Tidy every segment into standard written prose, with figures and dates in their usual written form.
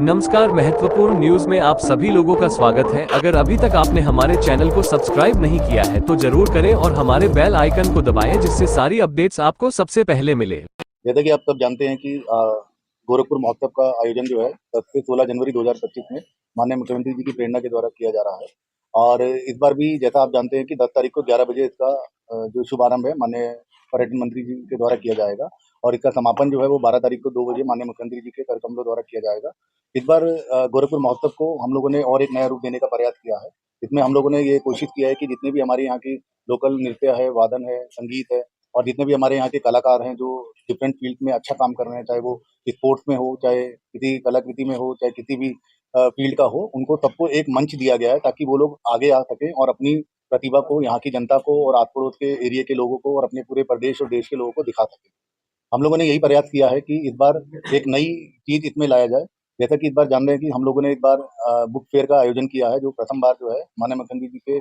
नमस्कार, महत्वपूर्ण न्यूज में आप सभी लोगों का स्वागत है। अगर अभी तक आपने हमारे चैनल को सब्सक्राइब नहीं किया है तो जरूर करें और हमारे बेल आइकन को दबाएं, जिससे सारी अपडेट्स आपको सबसे पहले मिले। जैसा कि आप सब जानते हैं कि गोरखपुर महोत्सव का आयोजन जो है 10 से 16 जनवरी 2025 में माननीय मुख्यमंत्री जी की प्रेरणा के द्वारा किया जा रहा है। और इस बार भी जैसा आप जानते हैं कि 10 तारीख को 11 बजे इसका जो शुभारंभ है माननीय पर्यटन मंत्री जी के द्वारा किया जाएगा और इसका समापन जो है वो 12 तारीख को 2 बजे माननीय मुख्यमंत्री जी के कर कमलों द्वारा किया जाएगा। इस बार गोरखपुर महोत्सव को हम लोगों ने और एक नया रूप देने का प्रयास किया है। इसमें हम लोगों ने ये कोशिश किया है कि जितने भी हमारे यहाँ की लोकल नृत्य है, वादन है, संगीत है और जितने भी हमारे यहाँ के कलाकार हैं जो डिफरेंट फील्ड में अच्छा काम कर रहे हैं, चाहे वो स्पोर्ट्स में हो, चाहे किसी कलाकृति में हो, चाहे किसी भी फील्ड का हो, उनको सबको एक मंच दिया गया है ताकि वो लोग आगे आ सकें और अपनी प्रतिभा को यहाँ की जनता को और आस-पड़ोस के एरिया के लोगों को और अपने पूरे प्रदेश और देश के लोगों को दिखा सकें। हम लोगों ने यही प्रयास किया है कि इस बार एक नई चीज़ इसमें लाया जाए। जैसा कि इस बार जान रहे हैं कि हम लोगों ने इस बार बुक फेयर का आयोजन किया है, जो प्रथम बार जो है माननीय मुख्यमंत्री जी के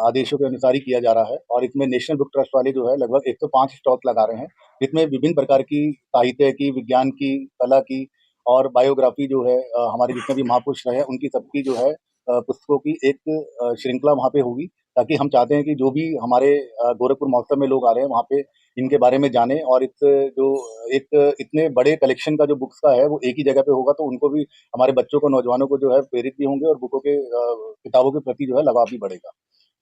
आदेशों के अनुसार ही किया जा रहा है और इसमें नेशनल बुक ट्रस्ट वाले जो है लगभग 105 स्टॉल लगा रहे हैं, जिसमें विभिन्न प्रकार की साहित्य की, विज्ञान की, कला की और बायोग्राफी जो है हमारे जितने भी महापुरुष रहे हैं, उनकी सबकी जो है पुस्तकों की एक श्रृंखला वहाँ पे होगी, ताकि हम चाहते हैं कि जो भी हमारे गोरखपुर महोत्सव में लोग आ रहे हैं, वहाँ पे इनके बारे में जानें और इस जो एक इतने बड़े कलेक्शन का जो बुक्स का है, वो एक ही जगह पे होगा, तो उनको भी हमारे बच्चों को, नौजवानों को जो है प्रेरित भी होंगे और बुकों के किताबों के प्रति जो है लगाव भी बढ़ेगा।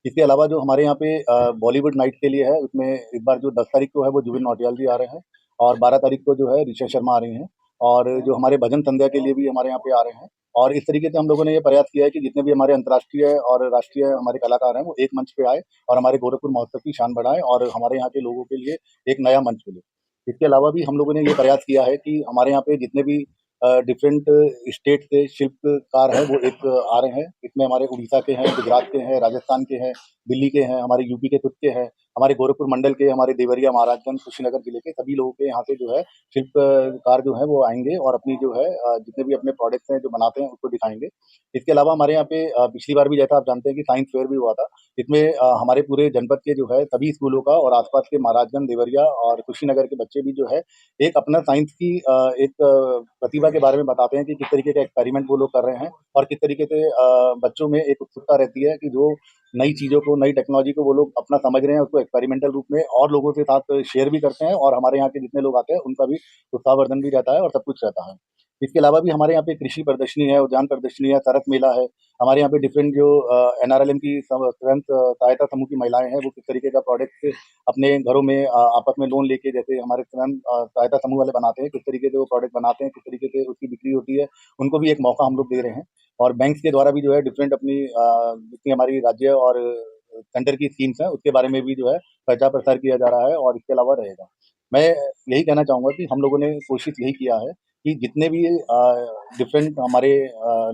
इसके अलावा जो हमारे यहाँ पे बॉलीवुड नाइट के लिए है, उसमें इस बार जो 10 तारीख को है वो जुबिन नौटियाल जी आ रहे हैं और 12 तारीख को जो है ऋचा शर्मा आ रही हैं और जो हमारे भजन संध्या के लिए भी हमारे यहाँ पे आ रहे हैं। और इस तरीके से हम लोगों ने ये प्रयास किया है कि जितने भी हमारे अंतर्राष्ट्रीय और राष्ट्रीय हमारे कलाकार हैं, वो एक मंच पे आए और हमारे गोरखपुर महोत्सव की शान बढ़ाएँ और हमारे यहाँ के लोगों के लिए एक नया मंच मिले। इसके अलावा भी हम लोगों ने ये प्रयास किया है कि हमारे यहाँ पे जितने भी डिफरेंट स्टेट से शिल्पकार हैं, वो एक आ रहे हैं। इसमें हमारे उड़ीसा के हैं, गुजरात के हैं, राजस्थान के हैं, दिल्ली के हैं, हमारे यूपी के खुद के हैं, हमारे गोरखपुर मंडल के, हमारे देवरिया, महाराजगंज, कुशीनगर जिले के सभी लोगों के यहाँ से जो है शिल्पकार जो हैं वो आएँगे और अपनी जो है जितने भी अपने प्रोडक्ट्स हैं जो बनाते हैं उसको दिखाएँगे। इसके अलावा हमारे यहाँ पे पिछली बार भी जैसा आप जानते हैं कि साइंस फेयर भी हुआ था। इसमें हमारे पूरे जनपद के जो है सभी स्कूलों का और आस-पास के महाराजगंज, देवरिया और कुशीनगर के बच्चे भी जो है एक अपना साइंस की एक प्रतिभा के बारे में बताते हैं कि किस तरीके का एक्सपेरिमेंट वो लोग कर रहे हैं और किस तरीके से बच्चों में एक उत्सुकता रहती है कि जो नई चीज़ों को, नई टेक्नोलॉजी को वो लोग अपना समझ रहे हैं, उसको एक्सपेरिमेंटल रूप में और लोगों के साथ शेयर भी करते हैं और हमारे यहाँ के जितने लोग आते हैं, उनका भी उत्साहवर्धन भी रहता है और सब कुछ रहता है। इसके अलावा भी हमारे यहाँ पे कृषि प्रदर्शनी है, उद्यान प्रदर्शनी है, सरस मेला है। हमारे यहाँ पे डिफरेंट जो एनआरएलएम की स्वयं सहायता समूह की महिलाएँ हैं, वो किस तरीके का प्रोडक्ट अपने घरों में आपस में लोन लेके जैसे हमारे स्वयं सहायता समूह वाले बनाते हैं, किस तरीके से वो प्रोडक्ट बनाते हैं, किस तरीके से उसकी बिक्री होती है, उनको भी एक मौका हम लोग दे रहे हैं। और बैंक्स के द्वारा भी जो है डिफरेंट अपनी जितनी हमारी राज्य और सेंटर की स्कीम्स हैं, उसके बारे में भी जो है प्रचार-प्रसार किया जा रहा है और इसके अलावा रहेगा। मैं यही कहना चाहूँगा कि हम लोगों ने कोशिश यही किया है कि जितने भी डिफरेंट हमारे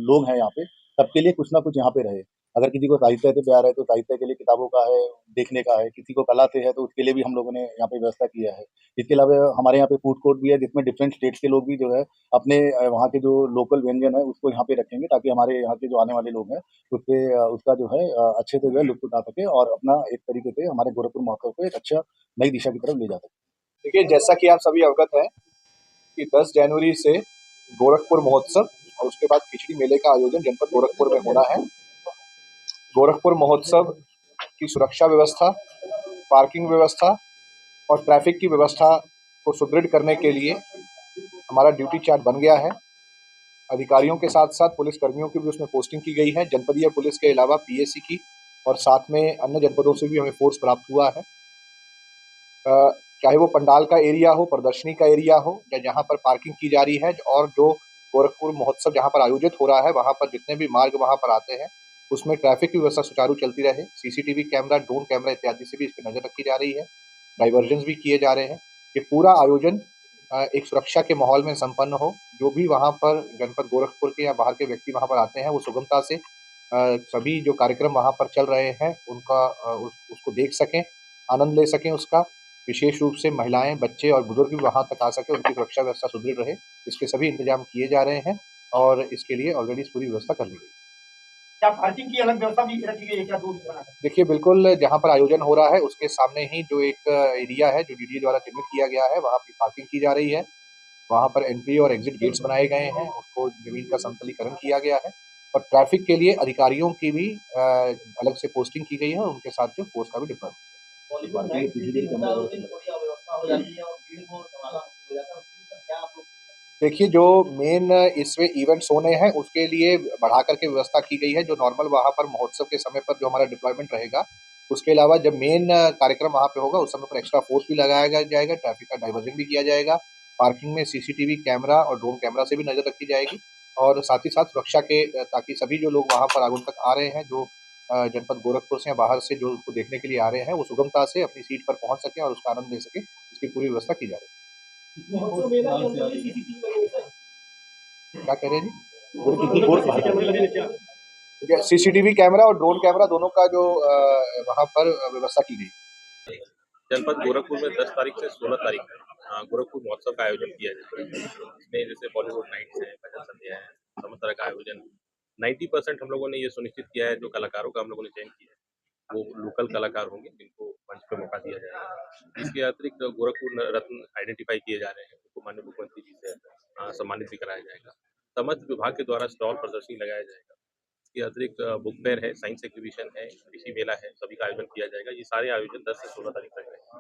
लोग हैं यहाँ पे, सबके लिए कुछ ना कुछ यहाँ पे रहे। अगर किसी को साहित्य से प्यार है, तो साहित्य के लिए किताबों का है, देखने का है, किसी को कला से है, तो उसके लिए भी हम लोगों ने यहाँ पे व्यवस्था किया है। इसके अलावा हमारे यहाँ पे फूड कोर्ट भी है, जिसमें डिफरेंट स्टेट्स के लोग भी जो है अपने वहाँ के जो लोकल व्यंजन है, उसको यहाँ पे रखेंगे ताकि हमारे यहाँ के जो आने वाले लोग हैं, उससे उसका जो है अच्छे से जो है लुत्फ़ उठा सकें और अपना एक तरीके से हमारे गोरखपुर महोत्सव को एक अच्छा नई दिशा की तरफ ले जा सकें। देखिए, जैसा कि आप सभी अवगत हैं कि 10 जनवरी से गोरखपुर महोत्सव और उसके बाद खिचड़ी मेले का आयोजन जनपद गोरखपुर में होना है। गोरखपुर महोत्सव की सुरक्षा व्यवस्था, पार्किंग व्यवस्था और ट्रैफिक की व्यवस्था को सुदृढ़ करने के लिए हमारा ड्यूटी चार्ट बन गया है। अधिकारियों के साथ साथ पुलिस कर्मियों की भी उसमें पोस्टिंग की गई है, जनपदीय पुलिस के अलावा पीएसी की, और साथ में अन्य जनपदों से भी हमें फोर्स प्राप्त हुआ है। चाहे वो पंडाल का एरिया हो, प्रदर्शनी का एरिया हो, या जहाँ पर पार्किंग की जा रही है, और जो गोरखपुर महोत्सव जहाँ पर आयोजित हो रहा है वहाँ पर जितने भी मार्ग वहाँ पर आते हैं, उसमें ट्रैफिक की व्यवस्था सुचारू चलती रहे। सीसीटीवी कैमरा, ड्रोन कैमरा इत्यादि से भी इस पर नज़र रखी जा रही है। डाइवर्जन्स भी किए जा रहे हैं। ये पूरा आयोजन एक सुरक्षा के माहौल में संपन्न हो। जो भी वहाँ पर जनपद गोरखपुर के या बाहर के व्यक्ति वहाँ पर आते हैं, वो सुगमता से सभी जो कार्यक्रम वहाँ पर चल रहे हैं उनका उसको देख सकें, आनंद ले सकें उसका। विशेष रूप से महिलाएं, बच्चे और बुजुर्ग भी वहाँ तक आ सके, उनकी सुरक्षा व्यवस्था सुदृढ़ रहे, इसके सभी इंतजाम किए जा रहे हैं और इसके लिए ऑलरेडी पूरी व्यवस्था कर ली गई। क्या पार्किंग की अलग व्यवस्था भी रखी गई है क्या? दूर बनाकर देखिए, बिल्कुल जहाँ पर आयोजन हो रहा है उसके सामने ही जो एक एरिया है जो डीडीए द्वारा चिन्हित किया गया है, वहाँ पे पार्किंग की जा रही है। वहाँ पर एंट्री और एग्जिट गेट्स बनाए गए हैं, उसको जमीन का समतलीकरण किया गया है और ट्रैफिक के लिए अधिकारियों की भी अलग से पोस्टिंग की गई है और उनके साथ जो फोर्स का भी डिप्लॉयमेंट। देखिए, जो मेन इसमें इवेंट्स होने हैं, उसके लिए बढ़ा कर के व्यवस्था की गई है। जो नॉर्मल वहाँ पर महोत्सव के समय पर जो हमारा डिप्लॉयमेंट रहेगा, उसके अलावा जब मेन कार्यक्रम वहाँ पे होगा, उस समय पर एक्स्ट्रा फोर्स भी लगाया जाएगा, ट्रैफिक का डाइवर्जन भी किया जाएगा। पार्किंग में सीसीटीवी कैमरा और ड्रोन कैमरा से भी नज़र रखी जाएगी और साथ ही साथ सुरक्षा के ताकि सभी जो लोग वहाँ पर आगंतुक आ रहे हैं, जो जनपद गोरखपुर से या बाहर से जो उसको देखने के लिए आ रहे हैं, वो सुगमता से अपनी सीट पर पहुँच सकें और उसका आनंद ले सकें, इसकी पूरी व्यवस्था की जा रही महोत्सव मेला के अंदर भी सीसीटीवी लगे हैं है। क्या कह रहे हैं जी? और कितनी फोर्स सर कैमरे लगे हैं क्या सीसीटीवी कैमरा और ड्रोन कैमरा दोनों का जो वहाँ पर व्यवस्था की गई। जनपद गोरखपुर में 10 तारीख से 16 तारीख तक गोरखपुर महोत्सव का आयोजन किया जाएगा। इसमें जैसे बॉलीवुड नाइट्स है, भजन संध्या है, सब तरह का आयोजन 90% हम लोगों ने ये सुनिश्चित किया है, जो कलाकारों का हम लोगों ने चयन किया है वो लोकल कलाकार होंगे जिनको मंच पे मौका दिया जाएगा। इसके अतिरिक्त गोरखपुर रत्न आइडेंटिफाई किए जा रहे हैं, उनको माननीय मुख्यमंत्री जी से सम्मानित भी कराया जाएगा। समस्त विभाग के द्वारा स्टॉल प्रदर्शनी लगाया जाएगा। इसके अतिरिक्त बुक फेयर है, साइंस एग्जीबिशन है, कृषि मेला है, सभी का आयोजन किया जाएगा। ये सारे आयोजन 10 से 16 तारीख तक रहेंगे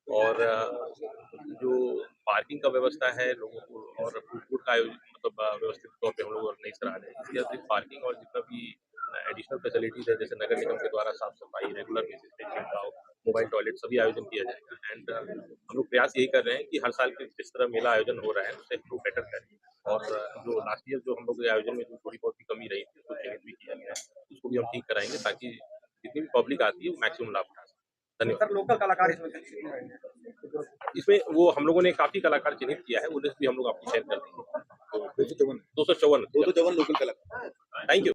और जो पार्किंग का व्यवस्था है लोगों को और फूड का आयोजन मतलब व्यवस्थित तौर पे हम लोग ऑर्गेनाइज करा रहे हैं। इसके अतिरिक्त पार्किंग और जितना भी एडिशनल फैसिलिटीज है जैसे नगर निगम के द्वारा साफ सफाई, रेगुलर बेसिस पे छिड़काव, मोबाइल टॉयलेट सभी आयोजन किया जाएगा। एंड हम लोग प्रयास यही कर रहे हैं कि हर साल के जिस तरह मेला आयोजन हो रहा है उससे हम लोग बेटर करें और जो लास्ट ईयर जो हम लोग आयोजन में जो थोड़ी बहुत भी कमी रही थी उसको चिन्हित भी किया गया है, उसको भी हम ठीक कराएंगे ताकि जितनी भी पब्लिक आती है वो मैक्सिमम लाभ उठा सके। धन्यवाद। सर लोकल कलाकार इसमें इसमें वो हम लोगों ने काफी कलाकार चिन्हित किया है, वो लिस्ट भी हम लोग आपको शेयर कर देंगे। 254 254 लोकल कलाकार। Thank you.